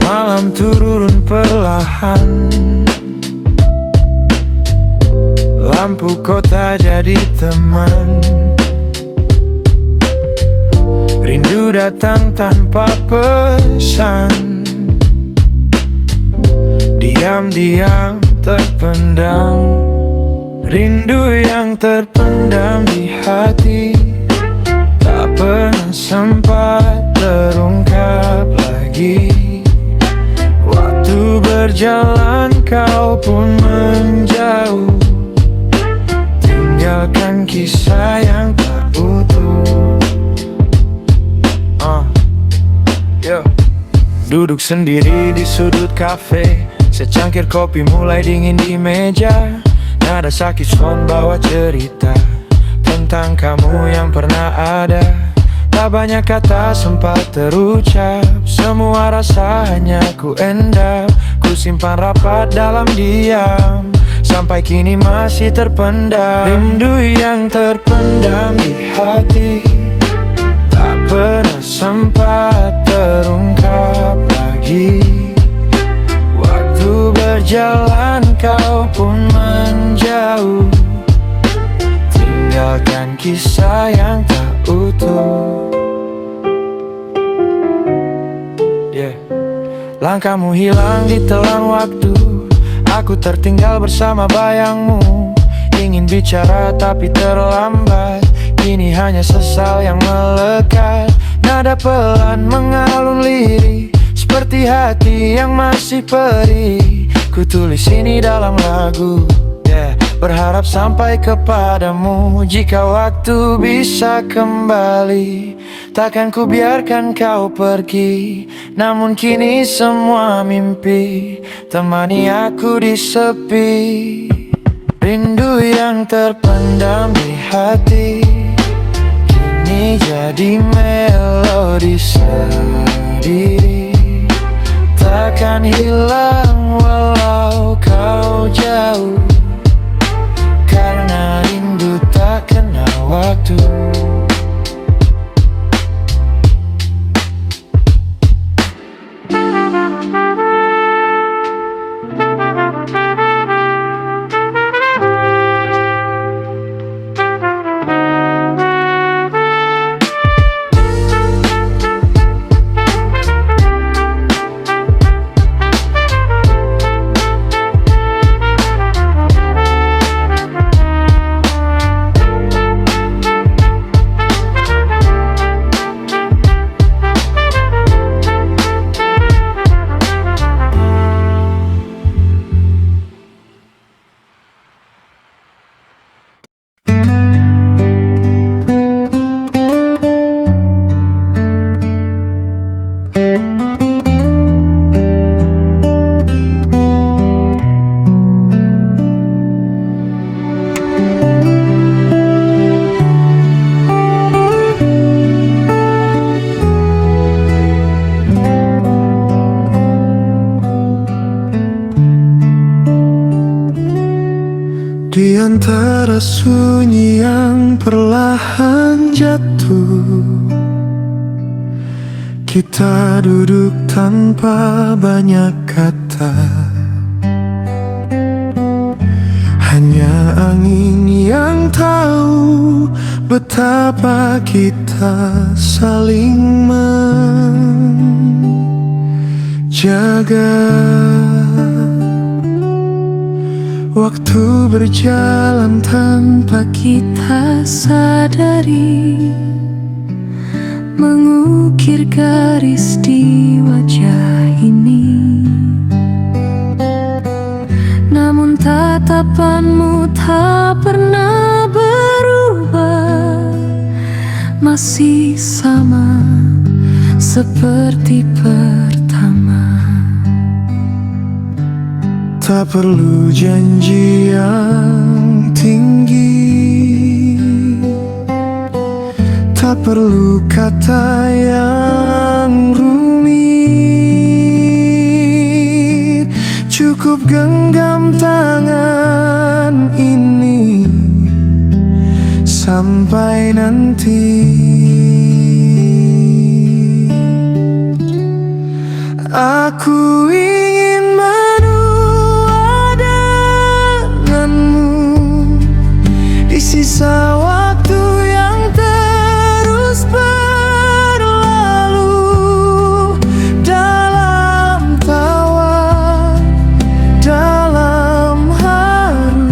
Malam turun perlahan, lampu kota jadi teman. Rindu datang tanpa pesan, diam-diam terpendam. Rindu yang terpendam di hati, tak pernah sempat terungkap lagi. Waktu berjalan kau pun menjauh, tinggalkan kisah yang tak utuh. Duduk sendiri di sudut kafe, secangkir kopi mulai dingin di meja. Nada saxophone bawa cerita tentang kamu yang pernah ada. Tak banyak kata sempat terucap, semua rasa hanya ku endap. Ku simpan rapat dalam diam, sampai kini masih terpendam. Rindu yang terpendam di hati, tak pernah sempat terungkap lagi. Waktu berjalan kau pun menjauh, tinggalkan kisah yang tak utuh. Langkahmu hilang di telan waktu, aku tertinggal bersama bayangmu. Ingin bicara tapi terlambat, kini hanya sesal yang melekat. Nada pelan mengalun lirik, seperti hati yang masih perih. Ku tulis ini dalam lagu, berharap sampai kepadamu. Jika waktu bisa kembali, takkan ku biarkan kau pergi. Namun kini semua mimpi temani aku di sepi. Rindu yang terpendam di hati, kini jadi melodi sendiri. Takkan hilang walau kau jauh, karena rindu tak kenal waktu. Di antara sunyi yang perlahan jatuh, kita duduk tanpa banyak kata. Hanya angin yang tahu betapa kita saling menjaga. Waktu berjalan tanpa kita sadari, mengukir garis di wajah ini. Namun tatapanmu tak pernah berubah, masih sama seperti pertama. Tak perlu janji yang tinggi, tak perlu kata yang rumit. Cukup genggam tangan ini sampai nanti. Aku ingin menua denganmu di sisa waktu yang terus berlalu. Dalam tawa, dalam haru,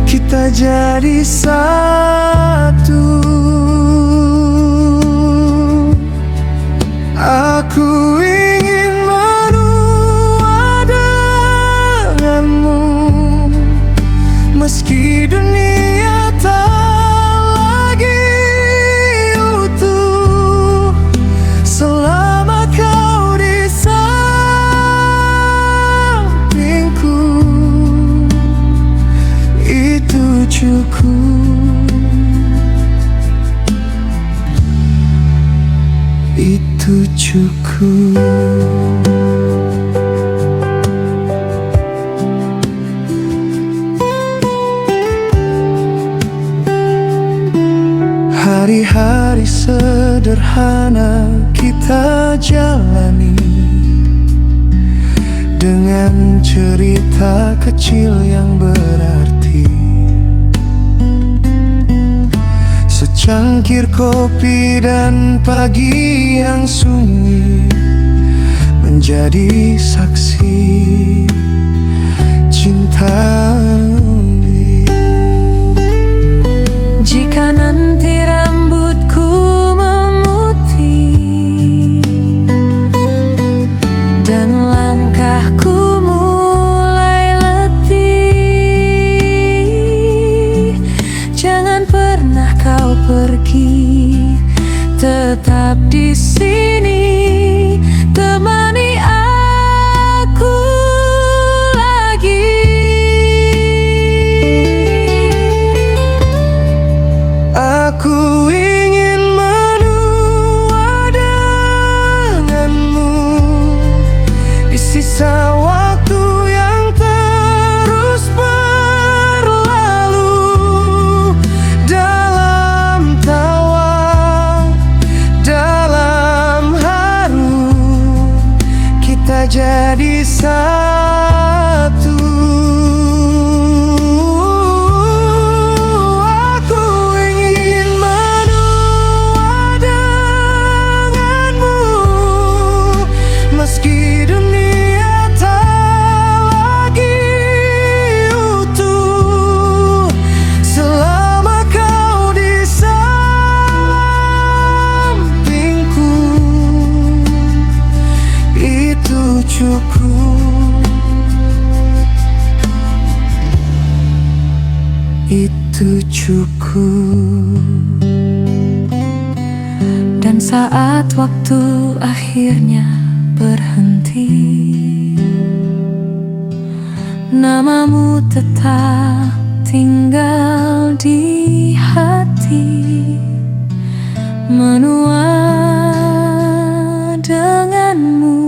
kita jadi satu. Aku ingin menua denganmu meski dunia tak lagi utuh. Selama kau di sampingku, itu cukup. Itu cukup. Hari-hari sederhana kita jalani dengan cerita kecil yang berarti. Secangkir kopi dan pagi yang sunyi menjadi saksi cinta. Jika nanti rambutku memutih dan langkahku mulai letih, jangan pernah kau pergi, tetap di sini temani aku lagi. Aku ingin menua denganmu di sisa waktu yang terus berlalu. Dalam tawa, dalam haru, kita jadi satu. Meski dunia tak lagi utuh, selama kau di sampingku, itu cukup. Itu cukup. Dan saat waktu akhirnya berhenti, namamu tetap tinggal di hati. Menua denganmu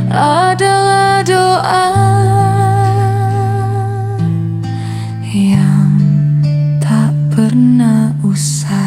adalah doa yang tak pernah usai.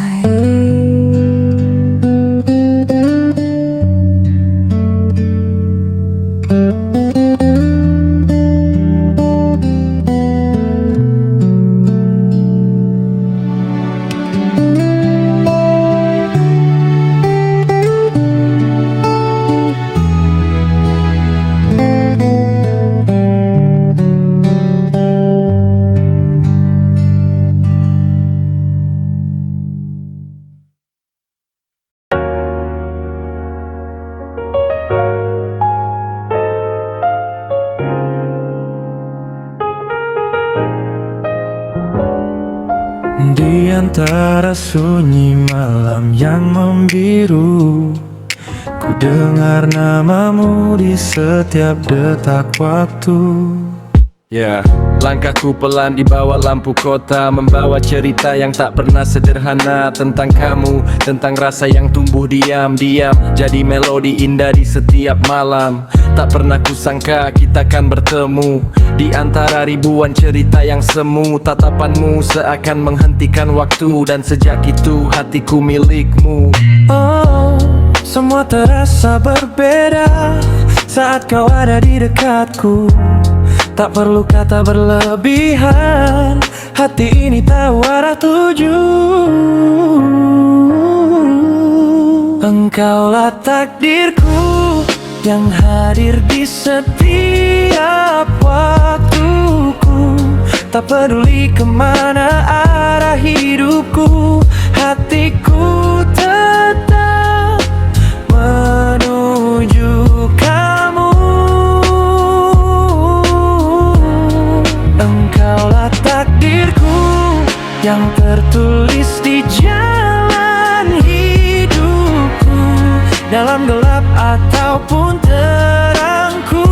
Di antara sunyi malam yang membiru, ku dengar namamu di setiap detak waktu. Ya, langkahku pelan di bawah lampu kota, membawa cerita yang tak pernah sederhana. Tentang kamu, tentang rasa yang tumbuh diam-diam, jadi melodi indah di setiap malam. Tak pernah kusangka kita akan bertemu di antara ribuan cerita yang semu. Tatapanmu seakan menghentikan waktu, dan sejak itu hatiku milikmu. Oh, semua terasa berbeda saat kau ada di dekatku. Tak perlu kata berlebihan, hati ini tahu arah tuju. Engkaulah takdirku yang hadir di setiap waktuku. Tak peduli kemana arah hidupku, hatiku tetap menuju kamu. Engkaulah takdirku yang tertulis di jalan hidupku, dalam gelap ataupun terangku.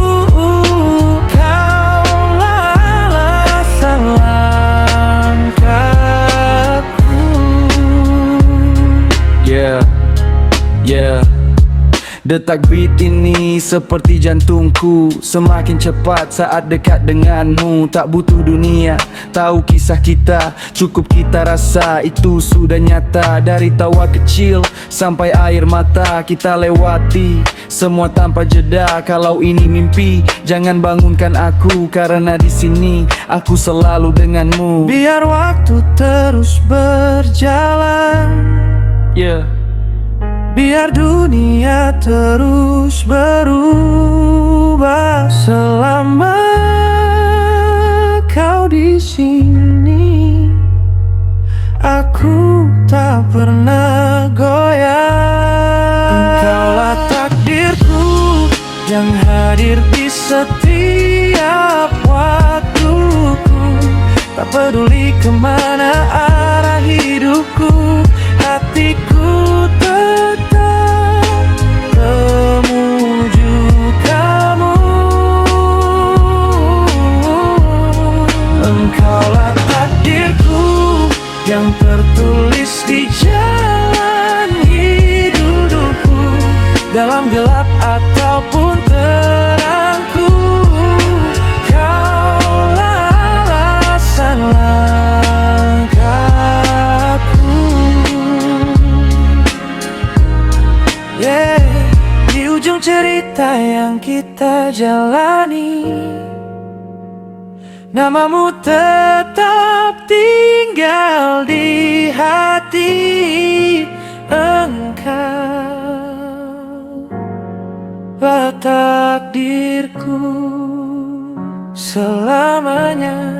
Kaulah alasan langkahku. Yeah, yeah. Detak beat ini seperti jantungku, semakin cepat saat dekat denganmu. Tak butuh dunia tahu kisah kita, cukup kita rasa itu sudah nyata. Dari tawa kecil sampai air mata kita lewati semua tanpa jeda. Kalau ini mimpi, jangan bangunkan aku, karena di sini aku selalu denganmu. Biar waktu terus berjalan, yeah. Biar dunia terus berubah, selama kau di sini, aku tak pernah goyah. Engkaulah takdirku yang hadir di setiap waktuku. Tak peduli kemana arah hidupku, hatiku tetap menuju kamu. Engkaulah takdirku yang tertulis di jalan hidupku, dalam gelap ataupun terangku. Kaulah alasan langkahku. Yeah, di ujung cerita yang kita jalani, namamu tetap tinggal di hati. Engkaulah takdirku selamanya.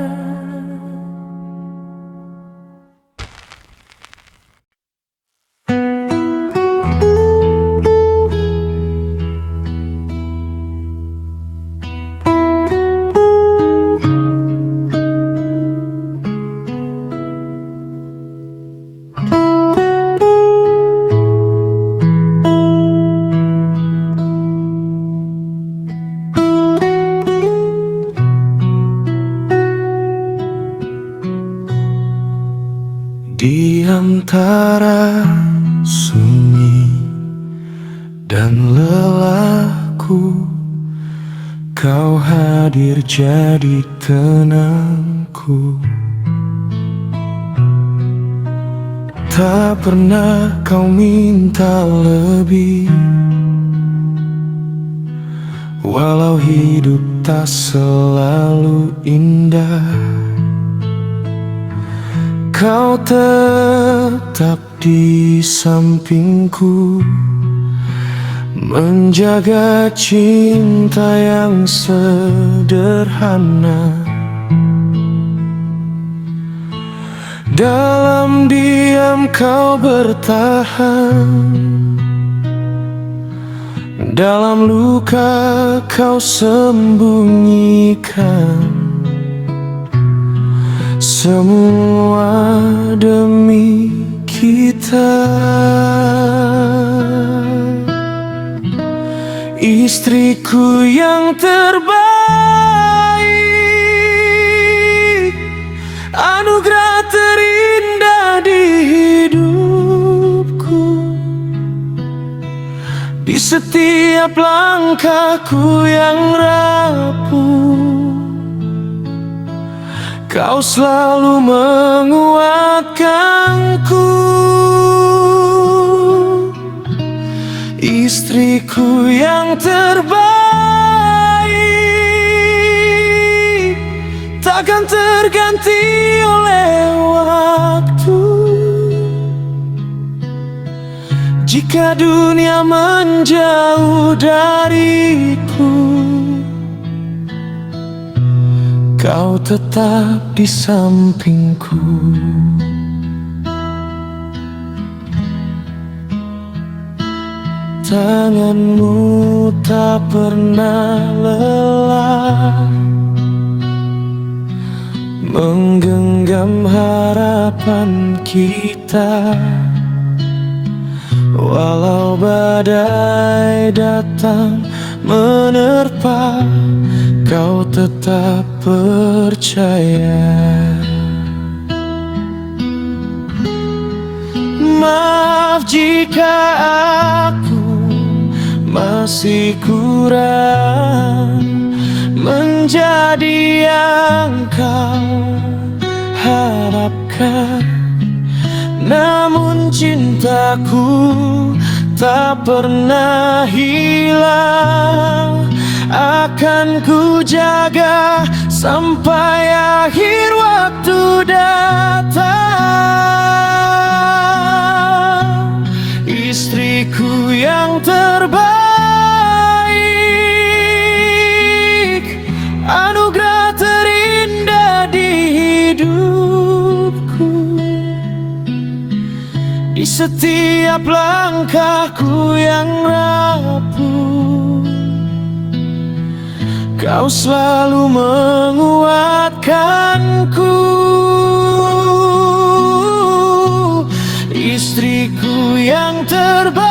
Di antara sunyi dan lelahku, kau hadir jadi tenangku. Tak pernah kau minta lebih, walau hidup tak selalu indah. Kau tetap di sampingku, menjaga cinta yang sederhana. Dalam diam kau bertahan, dalam luka kau sembunyikan. Semua demi kita, istriku yang terbaik. setiap langkahku yang rapuh, kau selalu menguatkanku. Istriku yang terbaik, takkan terganti oleh waktu. Jika dunia menjauh dariku, kau tetap di sampingku. Tanganmu tak pernah lelah menggenggam harapan kita. Walau badai datang menerpa, kau tetap percaya. Maaf jika aku masih kurang menjadi yang kau harapkan, namun cintaku tak pernah hilang. Akan ku jaga sampai akhir waktu datang. Istriku yang terbaik, anugerah terindah di hidupku. Di setiap langkahku yang rapuh, kau selalu menguatkanku. Istriku yang terbaik,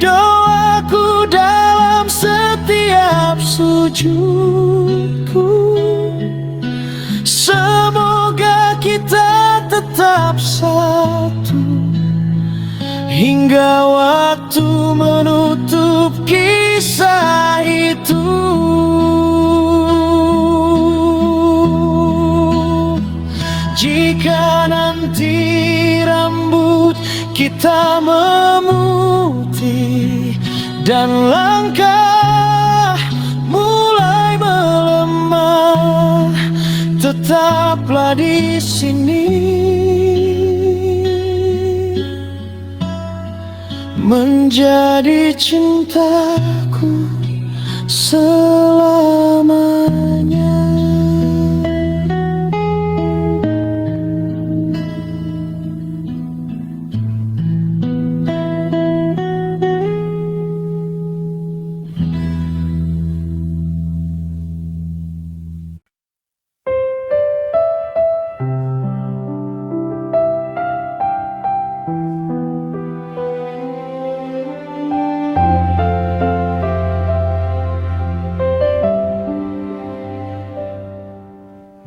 doaku dalam setiap sujudku. Semoga kita tetap satu hingga waktu menutup kisah itu. Jika nanti rambut kita memutih dan langkah mulai melemah, tetaplah di sini menjadi cintaku selamanya.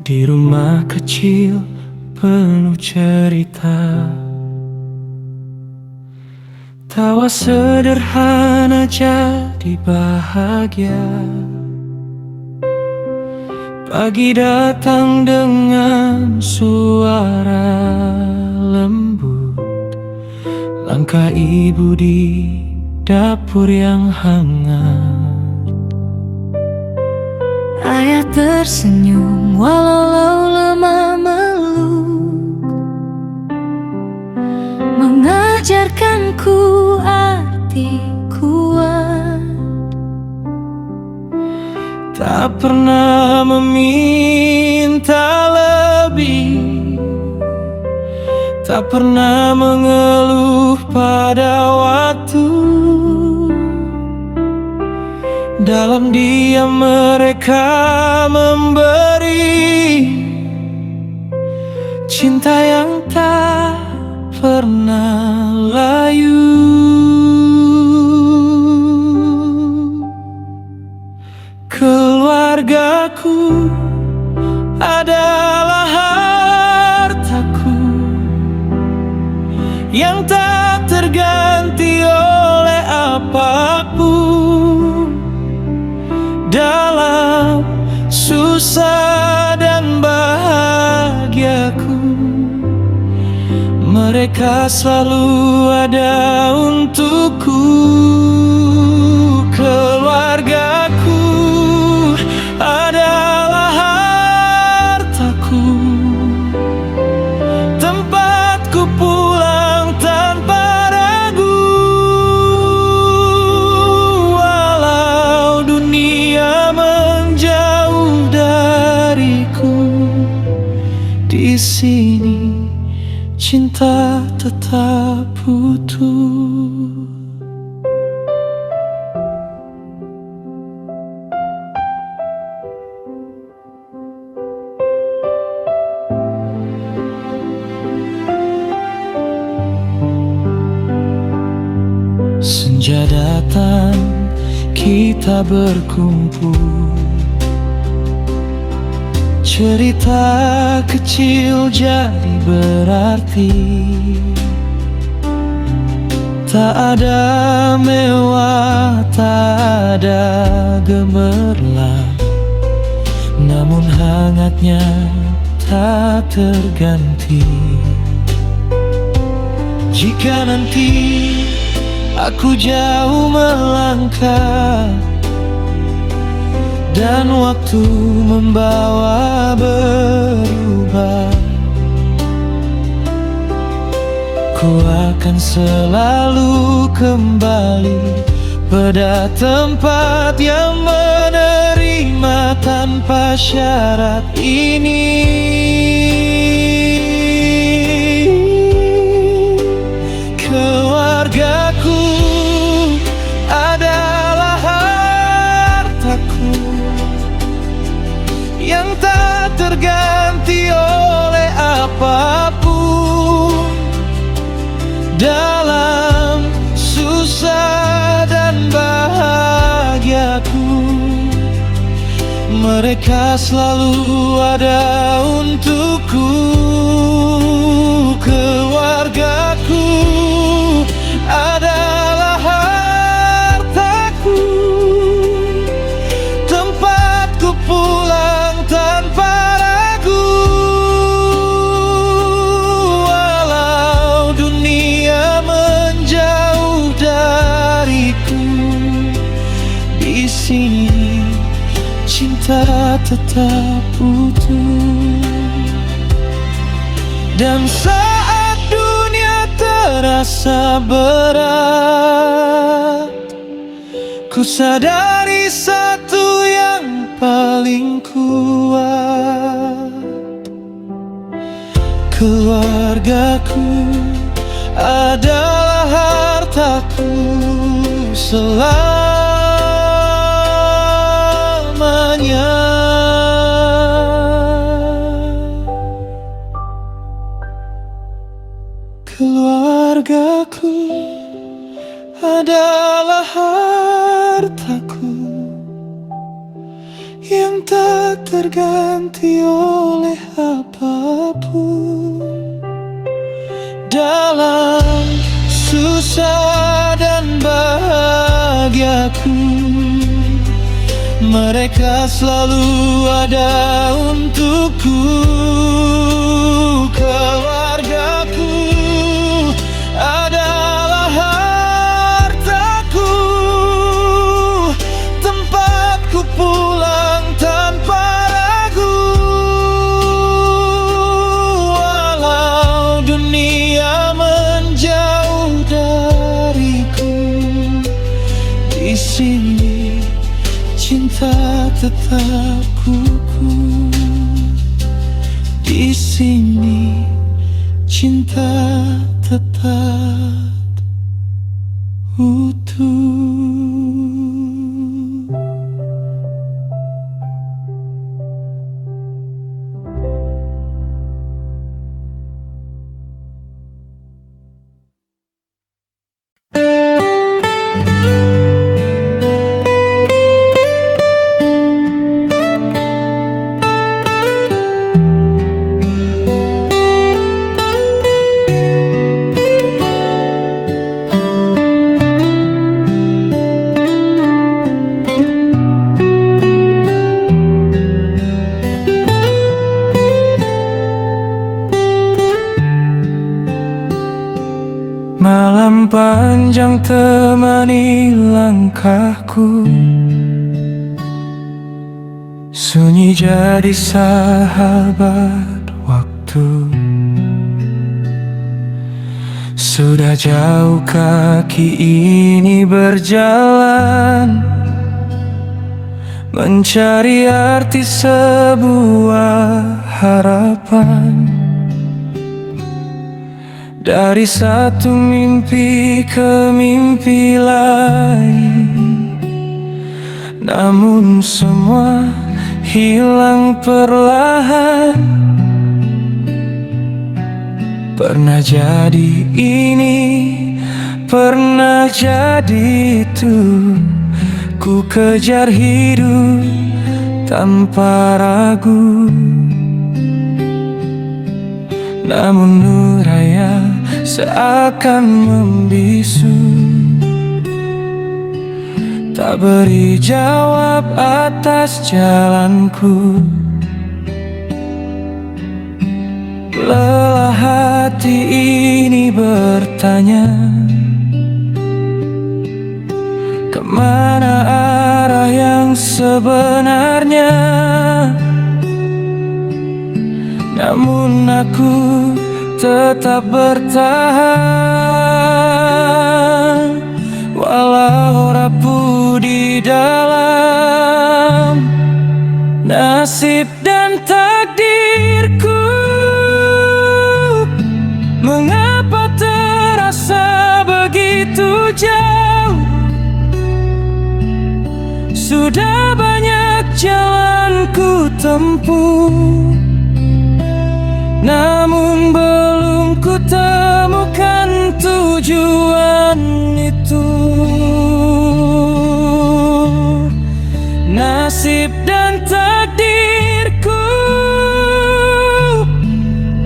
Di rumah kecil penuh cerita, tawa sederhana jadi bahagia. Pagi datang dengan suara lembut, langkah ibu di dapur yang hangat. Ayah tersenyum walau lemah meluk, mengajarkanku arti kuat. Tak pernah meminta lebih, tak pernah mengeluh pada waktu. Dalam diam mereka memberi cinta yang tak pernah layu. Keluargaku adalah hartaku yang tak tergantung dalam susah dan bahagiaku. Mereka selalu ada untukku. Keluargaku adalah hartaku, tempatku pulang tanpa ragu. Walau dunia menjauh dariku, di sini cinta tetap utuh. Senja datang, kita berkumpul. Cerita kecil jadi berarti. Tak ada mewah, tak ada gemerlap, namun hangatnya tak terganti. Jika nanti aku jauh melangkah dan waktu membawa berubah, ku akan selalu kembali pada tempat yang menerima tanpa syarat ini. Keluargaku adalah hartaku yang tak terganti oleh apapun. Dalam susah dan bahagiaku, mereka selalu ada untukku. Keluargaku adalah hartaku, tempatku pulang tanpa ragu. Walau dunia menjauh dariku, di sini cinta tetap utuh. Dan saat dunia terasa berat, ku sadari satu yang paling kuat. Keluargaku adalah hartaku selamanya. Keluargaku adalah hartaku yang tak terganti oleh apapun. Dalam susah dan bahagiaku, mereka selalu ada untukku. Keluargaku adalah hartaku, tempatku pulang tanpa ragu. Walau dunia menjauh dariku, di sini cinta tetap kukuh. Di sini cinta tetap utuh. sepanjang temani langkahku. Sunyi jadi sahabat waktu. Sudah jauh kaki ini berjalan, mencari arti sebuah harapan. Dari satu mimpi ke mimpi lain, namun semua hilang perlahan. Pernah jadi ini, pernah jadi itu. Ku kejar hidup tanpa ragu, namun nuraya seakan membisu. Tak beri jawab atas jalanku. Lelah hati ini bertanya, kemana arah yang sebenarnya? Namun aku tetap bertahan, walau rapuh di dalam nasib dan takdirku. Mengapa terasa begitu jauh? Sudah banyak jalan ku tempuh, namun belum ku temukan tujuan itu. Nasib dan takdirku,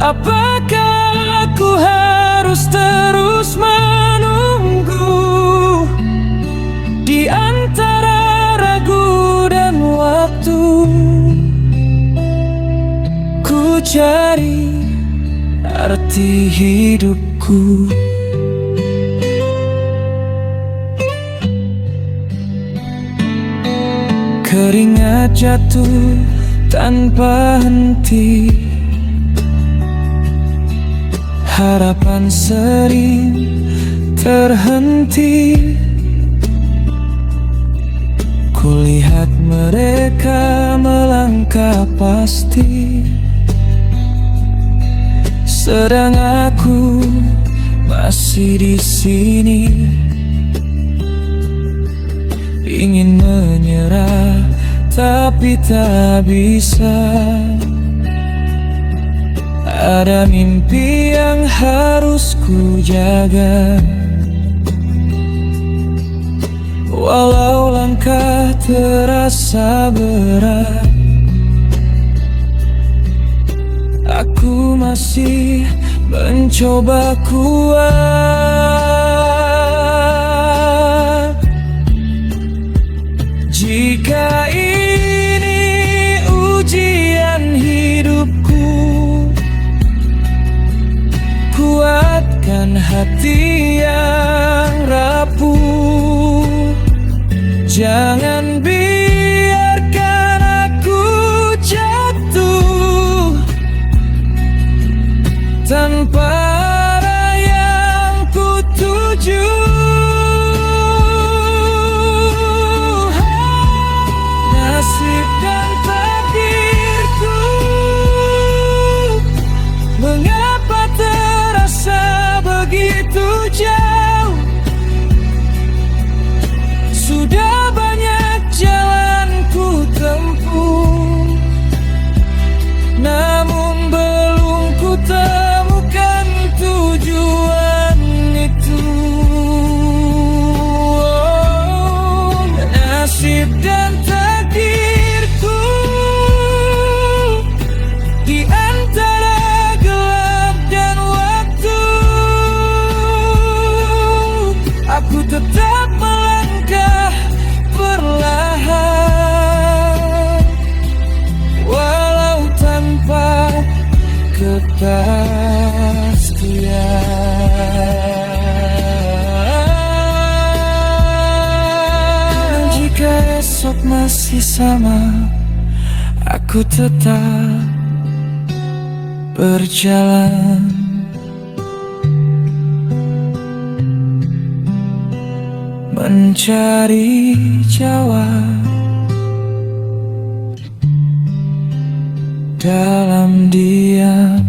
apakah aku harus terus menunggu di antara ragu dan waktu? Ku cari arti hidupku. Keringat jatuh tanpa henti, harapan sering terhenti. Kulihat mereka melangkah pasti, sedang aku masih di sini. Ingin menyerah tapi tak bisa. Ada mimpi yang harus ku jaga, walau langkah terasa berat. Aku masih mencoba kuat. Jika ini ujian hidupku, kuatkan hati yang rapuh. Jangan biarkan aku jatuh tanpa arah yang ku tuju. Nasib dan takdirku, mengapa terasa begitu jauh? Sudah banyak jalan ku tempuh, namun belum ku temukan tujuan itu. Nasib dan takdirku, di antara gelap dan waktu, aku tetap melangkah perlahan, walau tanpa kepastian. esok masih sama, aku tetap berjalan. Mencari jawab dalam diam.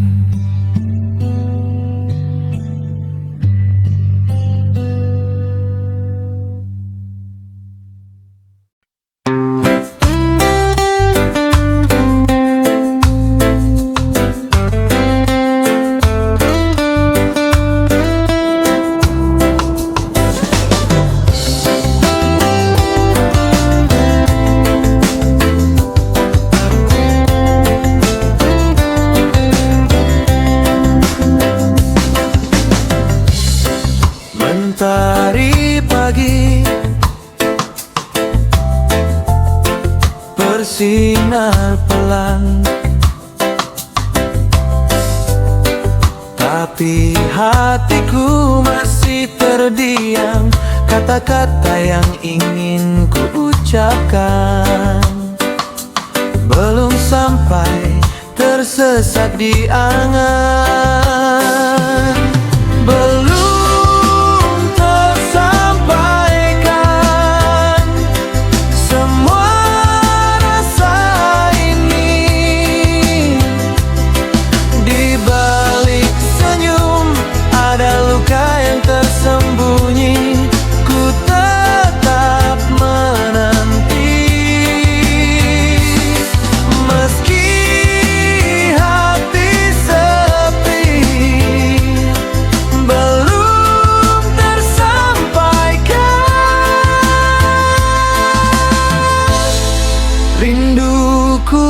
Mentari pagi bersinar pelan, tapi hatiku masih terdiam. Kata-kata yang ingin ku ucapkan belum sampai, tersesat di angan. Belum tersampaikan semua rasa ini. Di balik senyum ada luka yang tersembunyi. Ku tetap menanti, meski hati sepi, belum tersampaikan rinduku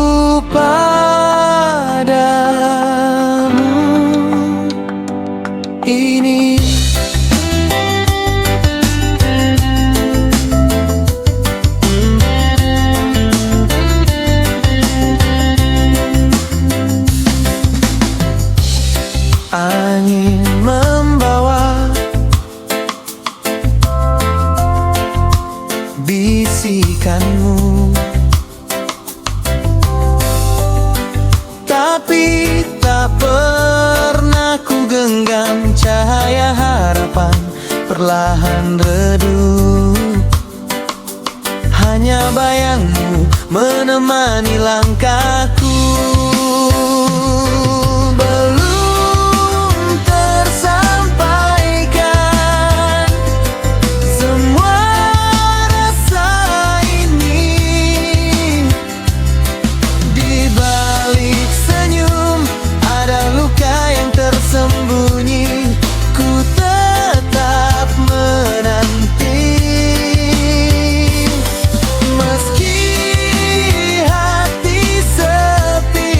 padamu ini. Angin membawa bisikanmu, tapi tak pernah ku genggam. Cahaya harapan perlahan redup, hanya bayangmu menemani langkahku. Belum tersampaikan semua rasa ini. Di balik senyum ada luka yang tersembunyi. Ku tetap menanti, meski hati sepi,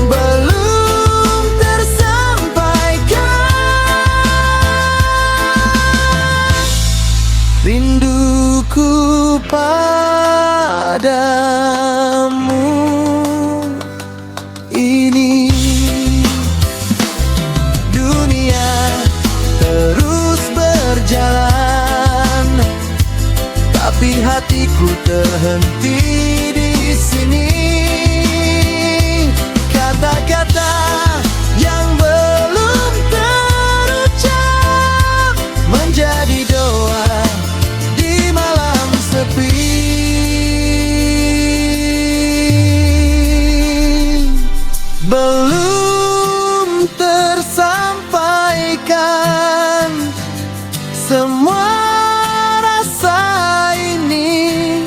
belum tersampaikan rinduku padamu ini. Dunia terus berjalan, tapi hatiku terhenti di sini. Kata-kata yang belum terucap menjadi doa di malam sepi. Belum tersampaikan semua rasa ini.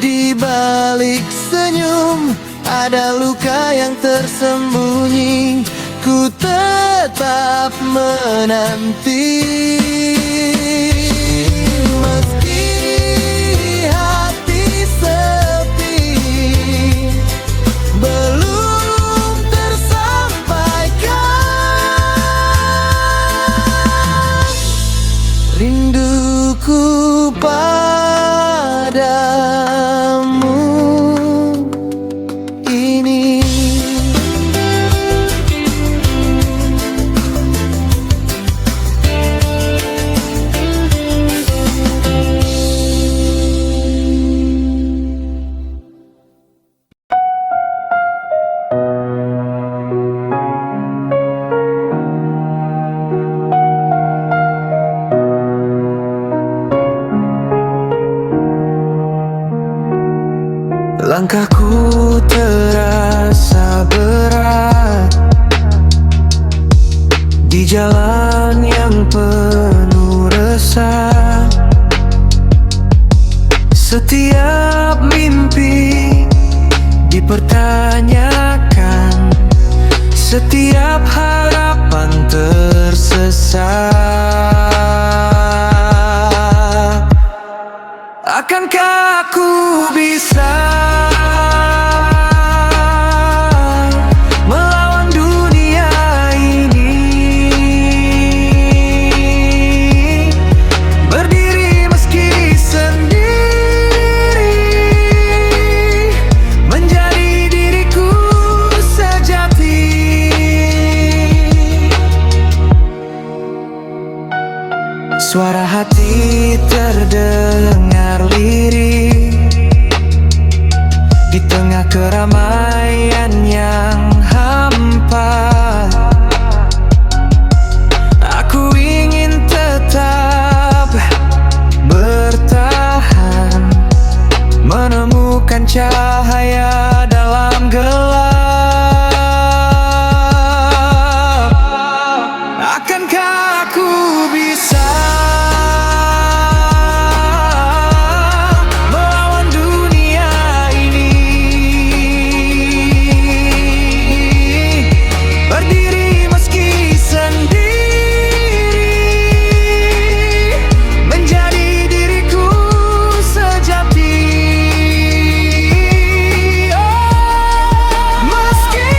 Di balik senyum ada luka yang tersembunyi. Ku tetap menanti, meski hati sepi, belum tersampaikan rinduku padamu ini. Langkahku terasa berat di jalan yang penuh resah. Setiap mimpi dipertanyakan, setiap harapan tersesat. Akankah aku bisa melawan dunia ini, berdiri meski sendiri, menjadi diriku sejati. Suara hati terdengar lirih di tengah keramaian yang hampa. Aku ingin tetap bertahan, menemukan cahaya dalam gelap. Akankah aku bisa melawan dunia ini, berdiri meski sendiri, menjadi diriku sejati. Meski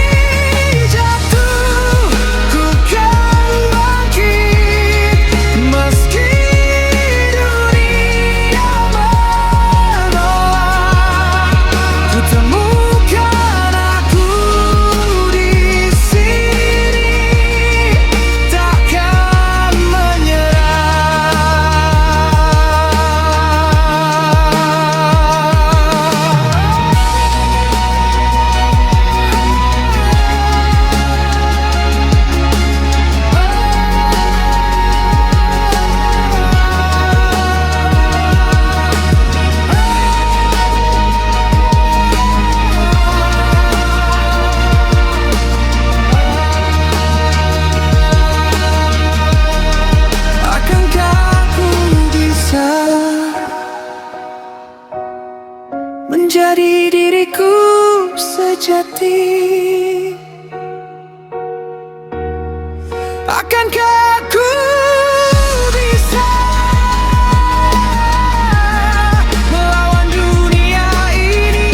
jatuh, ku kan bangkit. Meski dunia menolak, ku temukan aku di sini, takkan menyerah. Akankah aku bisa menjadi diriku sejati? Akankah aku bisa melawan dunia ini,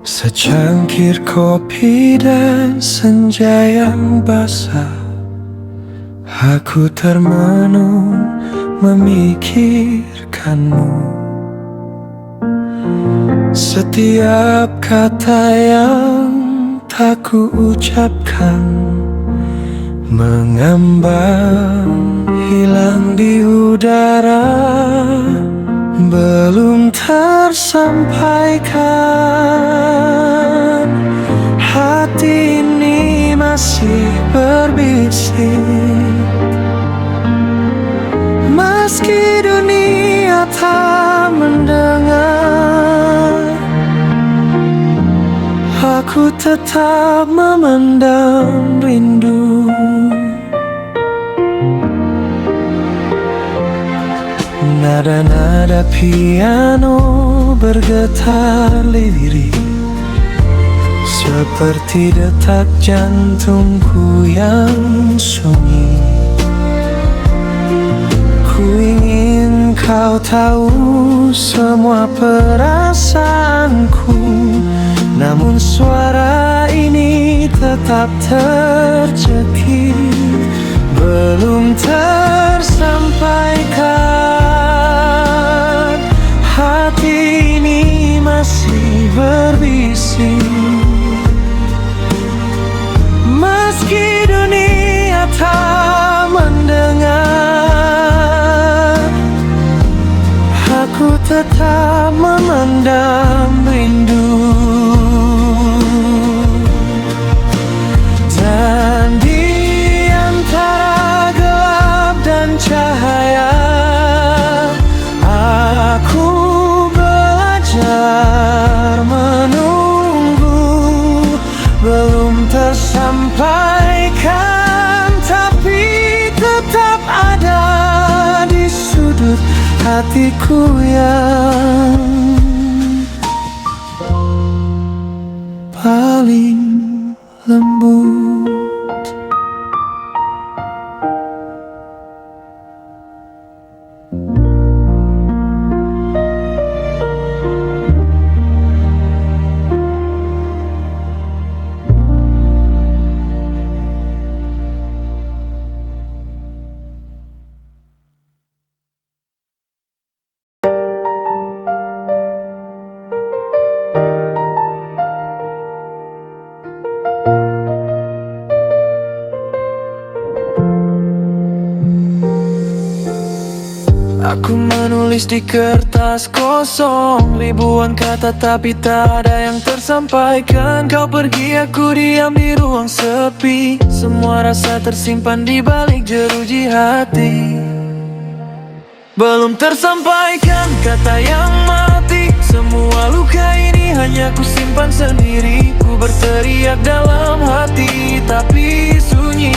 secangkir kopi dan senja yang basah. Aku termenung memikirkanmu. Setiap kata yang tak ku ucapkan mengambang hilang di udara, belum tersampaikan. Hati ini masih berbisik, meski dunia tak mendengar. Aku tetap memendam rindu. Nada-nada piano bergetar lirik, seperti detak jantungku yang sunyi. Ku ingin kau tahu semua perasaanku, namun suara ini tetap tercekik, belum tersampaikan. Hati ini masih berbisik, meski dunia tak mendengar. Aku tetap memendam rindu, dan di antara gelap dan cahaya, aku belajar menunggu. Belum tersampaikan, tapi tetap ada di sudut hatiku yang paling lembut. Aku menulis di kertas kosong ribuan kata, tapi tak ada yang tersampaikan. Kau pergi, aku diam di ruang sepi. Semua rasa tersimpan di balik jeruji hati. Belum tersampaikan kata yang mati. Semua luka ini hanya ku simpan sendiri. Ku berteriak dalam hati, tapi sunyi.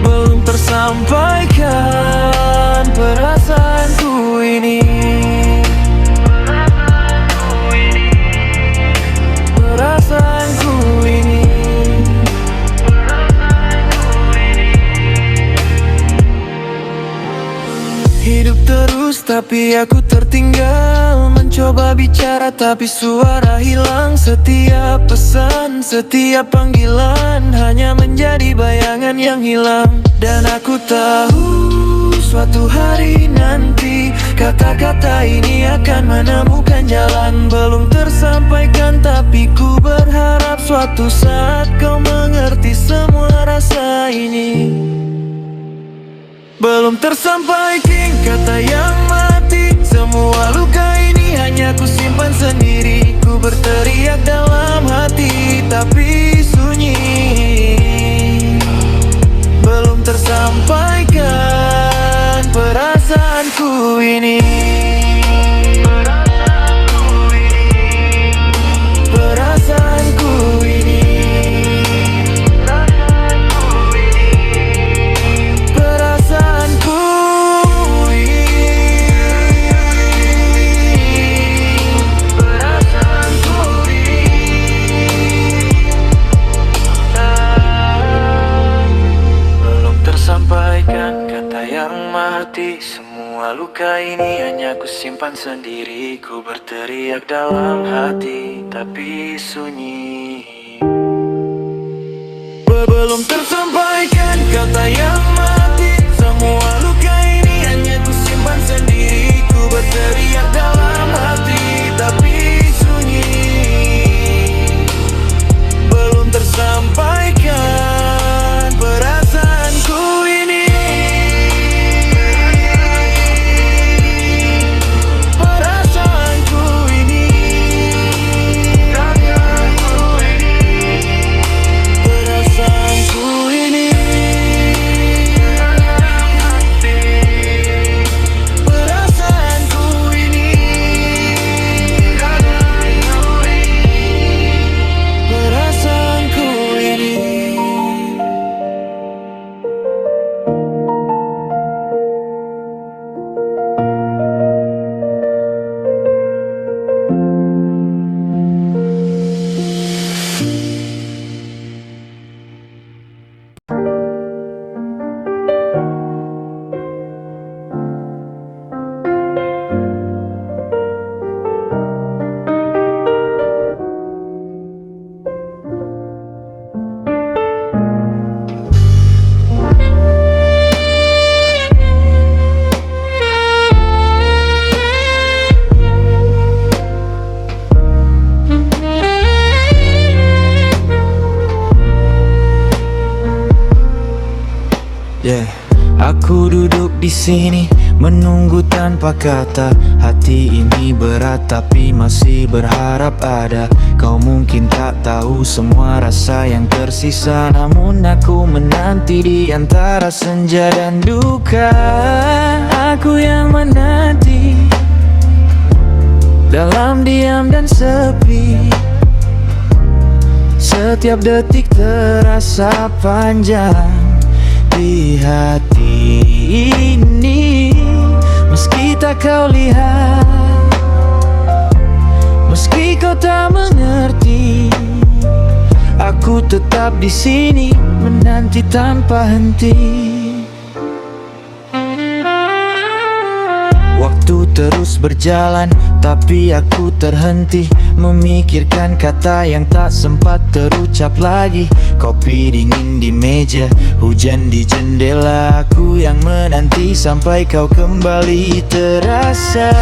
Belum tersampaikan perasaanku ini. Perasaanku ini. Hidup terus tapi aku tertinggal. Mencoba bicara tapi suara hilang. Setiap pesan, setiap panggilan hanya menjadi bayangan yang hilang. Dan aku tahu suatu hari nanti kata-kata ini akan menemukan jalan. Belum tersampaikan tapi ku berharap suatu saat kau mengerti semua rasa ini. Belum tersampaikan kata yang mati. Semua luka ini hanya ku simpan sendiri. Ku berteriak dalam hati, tapi sunyi. Belum tersampaikan perasaanku ini. Perasaanku ini. Perasaanku ini. Perasaanku ini. Belum tersampaikan kata yang mati. Semua luka ini hanya ku simpan sendiri. Ku berteriak dalam hati, tapi sunyi. Belum tersampaikan kata yang mati. Semua luka ini hanya ku simpan sendiri. Ku berteriak dalam hati, tapi sunyi. Belum tersampaikan perasaanku ini. Perasaanku ini. Perasaanku ini. Perasaanku ini. Aku duduk di sini menunggu tanpa kata. Hati ini berat tapi masih berharap ada. Kau mungkin tak tahu semua rasa yang tersisa, namun aku menanti di antara senja dan duka. Aku yang menanti dalam diam dan sepi. Setiap detik terasa panjang di hati ini. Meski tak kau lihat, meski kau tak mengerti, aku tetap di sini menanti tanpa henti. Waktu terus berjalan, tapi aku terhenti memikirkan kata yang tak sempat terucap lagi. Kopi dingin di meja, hujan di jendela. Aku yang menanti sampai kau kembali terasa.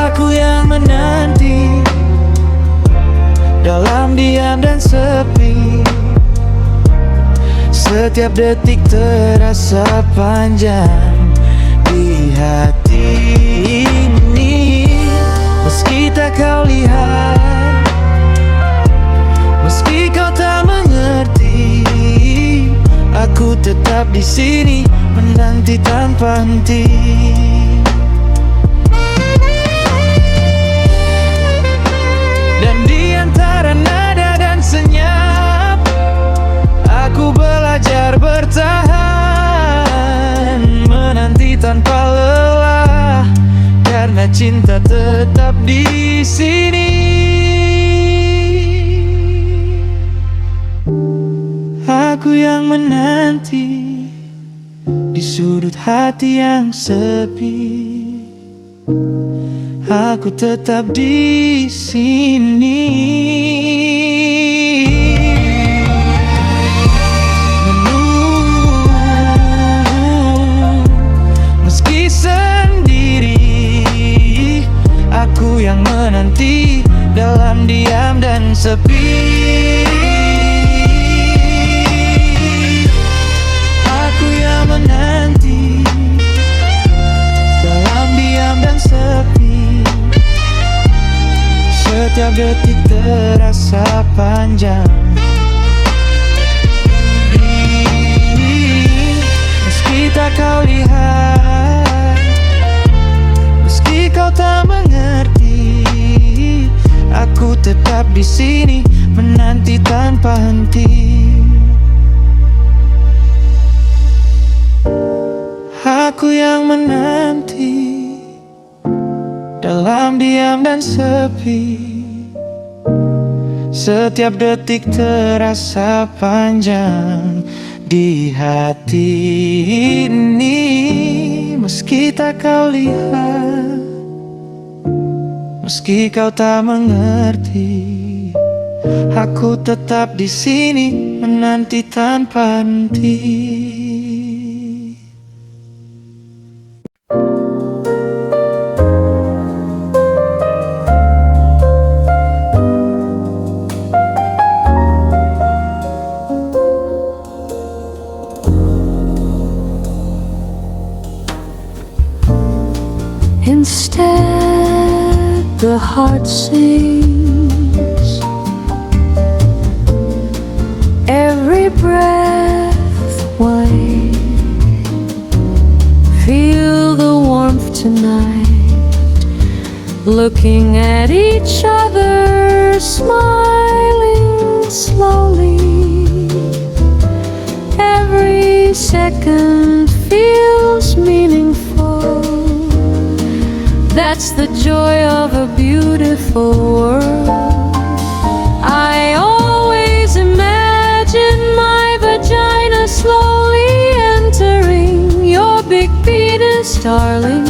Aku yang menanti dalam diam dan sepi. Setiap detik terasa panjang di hati ini. Meski tak kau lihat, meski kau tak mengerti, aku tetap di sini menanti tanpa henti. Dan di antara nada dan senyap, aku belajar bertahan, menanti tanpa lelah, karena cinta tetap di sini. Aku yang menanti di sudut hati yang sepi. Aku tetap di sini. Meski sendiri, aku yang menanti dalam diam dan sepi. Aku yang menanti dalam diam dan sepi. Setiap detik terasa panjang. Meski tak kau lihat, meski kau tak mengerti, aku tetap di sini menanti tanpa henti. Aku yang menanti dalam diam dan sepi. Setiap detik terasa panjang di hati ini. Meski tak kau lihat, meski kau tak mengerti, aku tetap di sini menanti tanpa henti. Instead, the heart sings. Every breath away. Feel the warmth tonight. Looking at each other, smiling slowly. Every second feels meaningful. That's the joy of a beautiful world. I always imagine my vagina slowly entering your big penis, darling.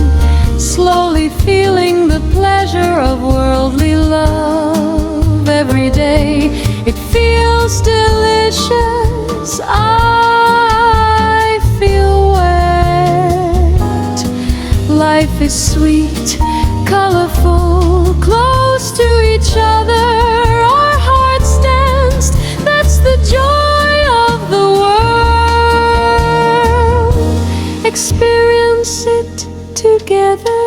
Slowly feeling the pleasure of worldly love. Every day it feels delicious. I feel wet. Life is sweet, colorful, close to each other. Our hearts dance, that's the joy of the world. experience it together.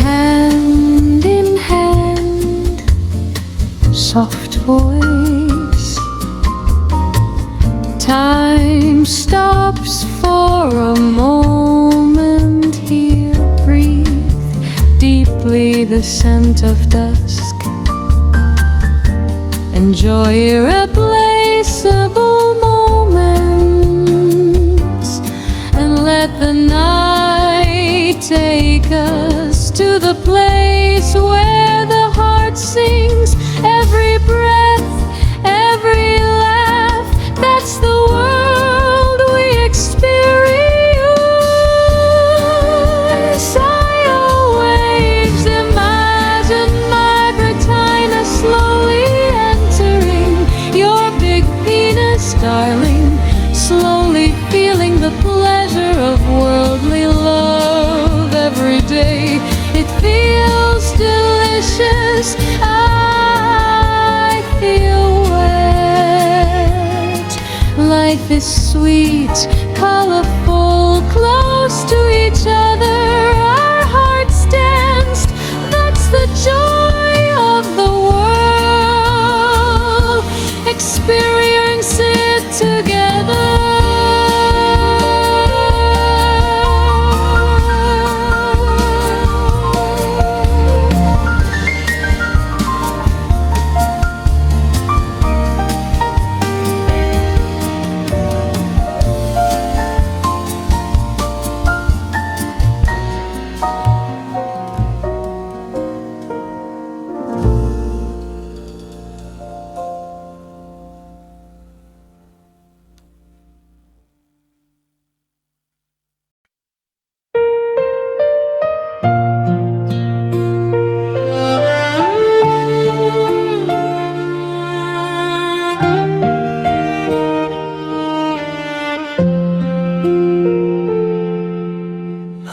Hand in hand, soft voice. Time stops for a moment here. Breathe deeply the scent of dusk. Enjoy irreplaceable moments and let the night take us to the place where the heart sings. Every breath, every laugh, that's the world we experience. I always imagine my vagina slowly your big penis, darling, slowly feeling the pleasure of worldly love every day. It feels delicious. I feel wet. Life is sweet, colorful, close to each other. Our hearts danced. That's the joy of the world. Experience it together.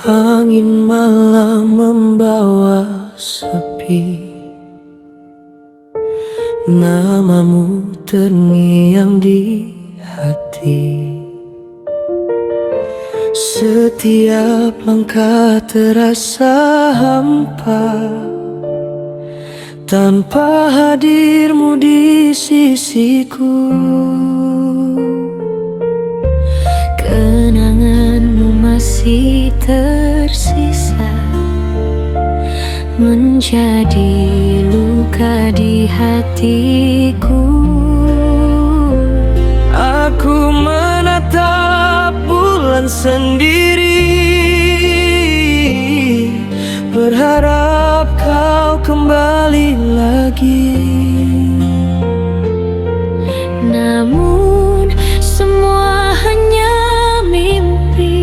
Angin malam membawa sepi, namamu terngiang di hati. Setiap langkah terasa hampa tanpa hadirmu di sisiku. Kenanganmu masih tersisa, menjadi luka di hatiku. Aku menatap bulan sendiri, berharap kau kembali lagi. Namun semua hanya mimpi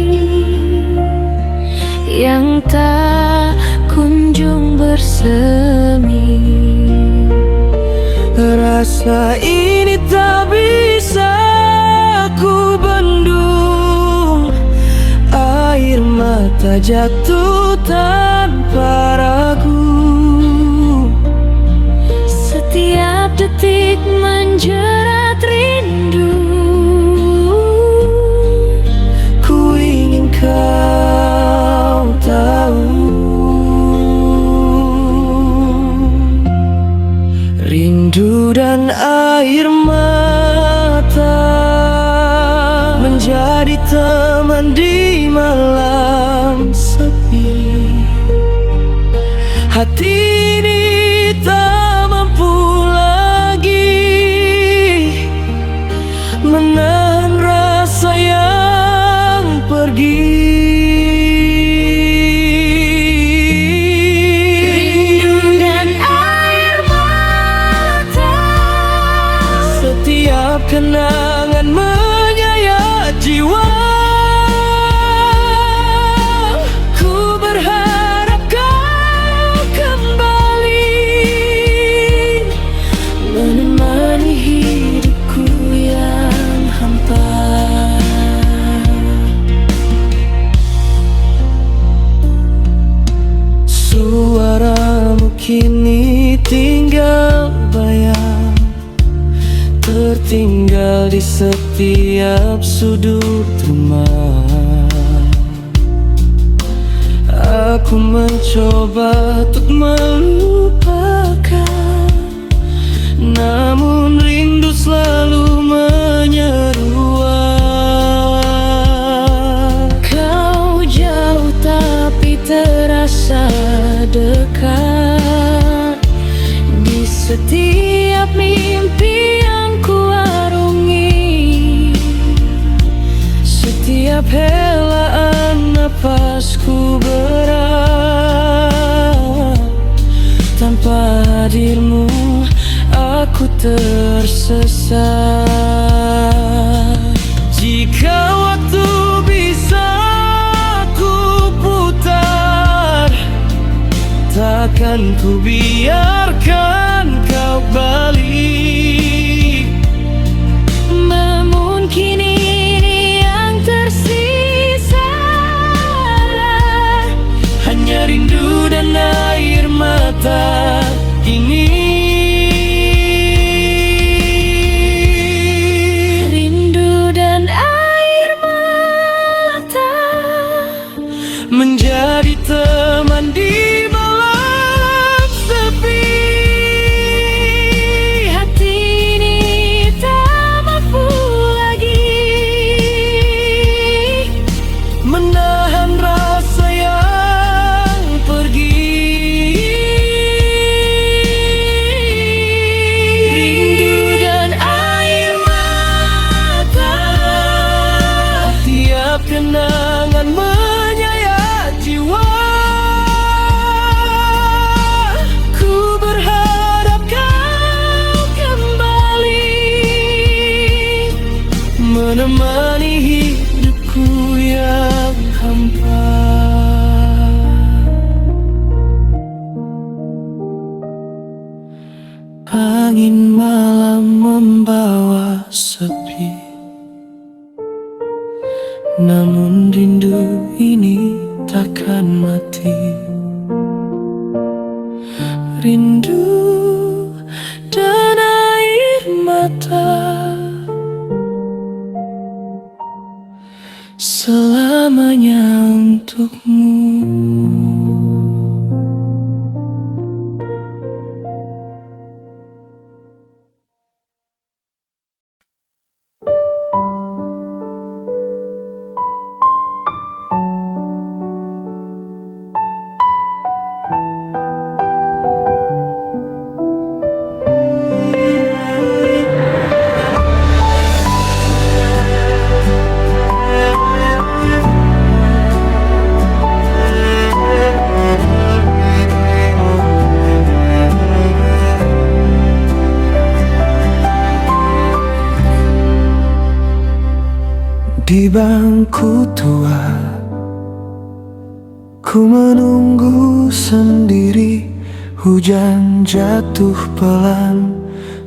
yang tak kunjung bersemi. Rasa ini tak bisa ku bendung, air mata jatuh tanpa ragu. Setiap detik menjerat rindu, ku ingin kau tahu. Rindu dan air mata menjadi teman di malam sepi. Hati ini tak mampu lagi menahan rasa yang pergi. Kenangan menyayat jiwa. Ku berharap kau kembali menemani hidupku yang hampa. Suaramu kini tinggal bayang tertinggal di setiap sudut rumah. Aku mencoba untuk melupakan, namun rindu selalu menyerua. Kau jauh tapi terasa dekat di setiap mimpi yang kuarungi. Setiap helaan napasku berat, tanpa hadirmu aku tersesat. Jika waktu bisa ku putar, takkan ku biarkan kau balik. Namun kini yang tersisa hanya rindu dan air mata ini. Rindu dan air mata Menjadi teman di malam sepi. hati ini tak mampu lagi Menahan rasa yang pergi. Rindu dan air mata, tiap kenangan menyayat jiwa. Ku berharap kau kembali menemani hidupku yang hampa. Angin malam membawa sepi, namun rindu ini takkan mati. Rindu dan air mata selamanya untukmu. Di bangku tua, ku menunggu sendiri. Hujan jatuh pelan,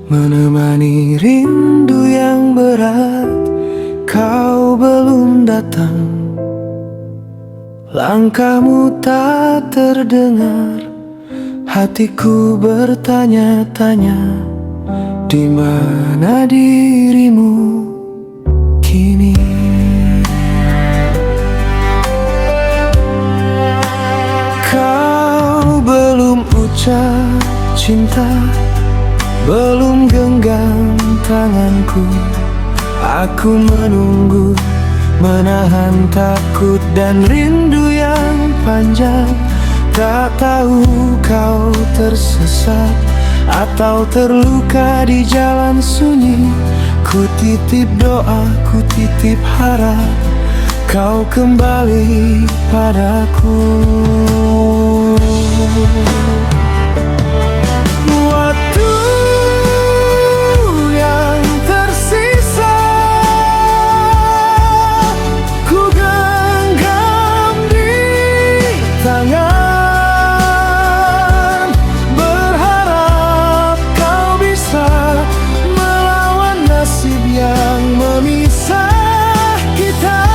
menemani rindu yang berat. Kau belum datang, langkahmu tak terdengar. Hatiku bertanya-tanya, di mana dirimu kini? Kau belum ucap cinta, belum genggam tanganku. Aku menunggu, menahan takut dan rindu yang panjang. Tak tahu kau tersesat atau terluka di jalan sunyi. Ku titip doa, ku titip harap, kau kembali padaku. Waktu yang tersisa, ku genggam di tangan, berharap kau bisa melawan nasib yang memisah kita.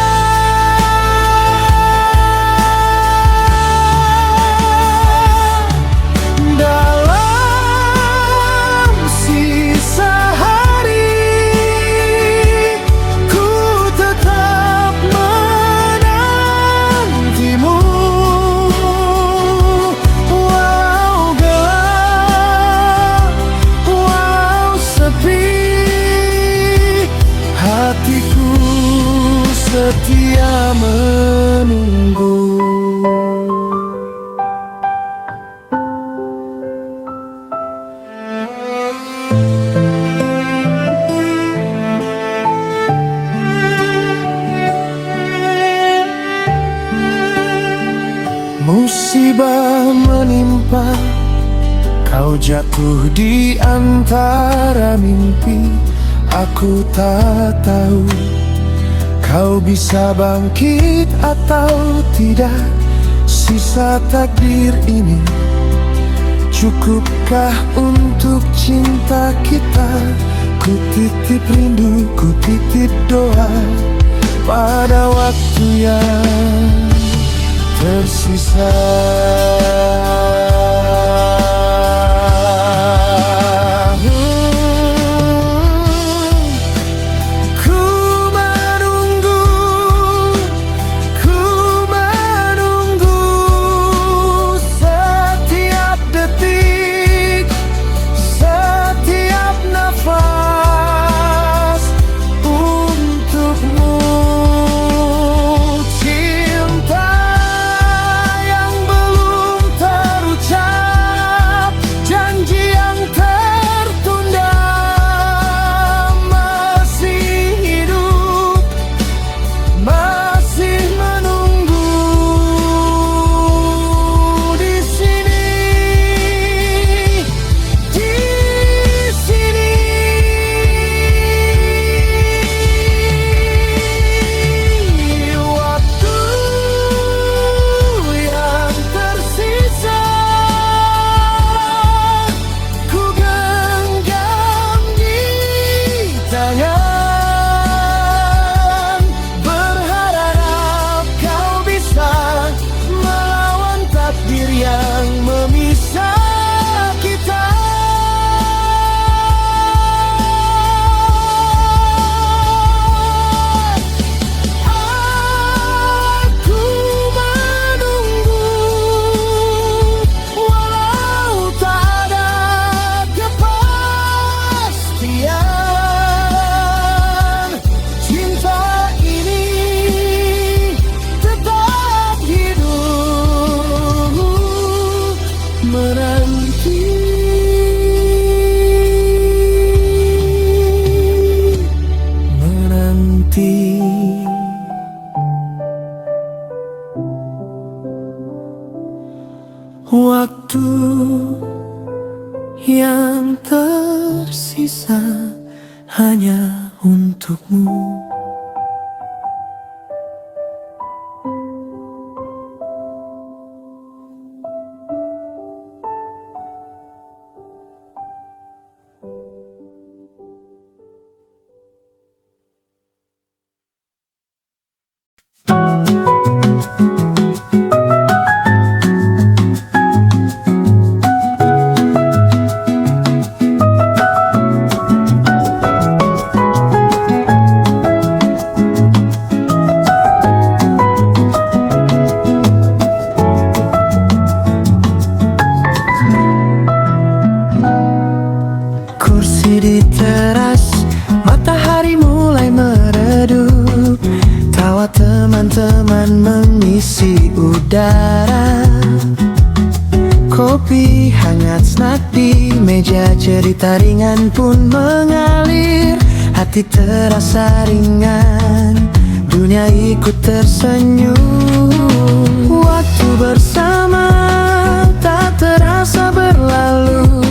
setia menunggu. Musibah menimpa, kau jatuh di antara mimpi. Aku tak tahu kau bisa bangkit atau tidak. Sisa takdir ini cukupkah untuk cinta kita? Ku titip rindu, ku titip doa pada waktu yang tersisa. Waktu yang tersisa hanya untukmu. Di teras, matahari mulai meredup. Tawa teman-teman mengisi udara. Kopi hangat snack di meja, cerita ringan pun mengalir. Hati terasa ringan, dunia ikut tersenyum. Waktu bersama tak terasa berlalu.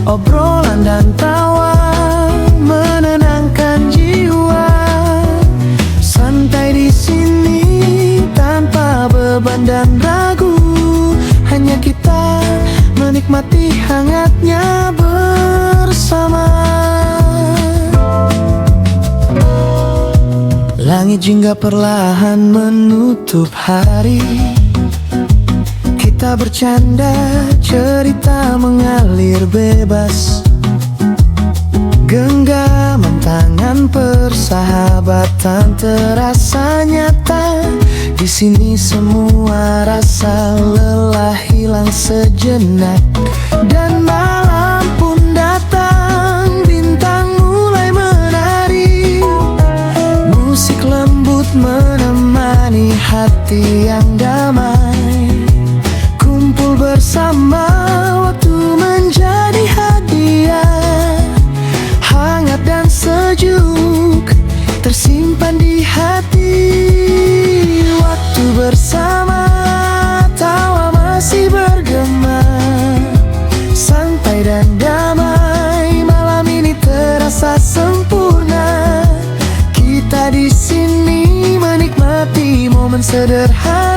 Obrolan dan tawa menenangkan jiwa. Santai di sini tanpa beban dan ragu. Hanya kita menikmati hangatnya bersama. Langit jingga perlahan menutup hari. Kita bercanda, cerita mengalir bebas. Genggaman tangan, persahabatan terasa nyata. Di sini semua rasa lelah hilang sejenak. Dan malam pun datang, bintang mulai menari. Musik lembut hati yang damai. Kumpul bersama, waktu menjadi hadiah, hangat dan sejuk, tersimpan di hati. Waktu bersama, tawa masih bergema, santai dan damai, malam ini terasa sempurna. Kita di sini menikmati momen sederhana.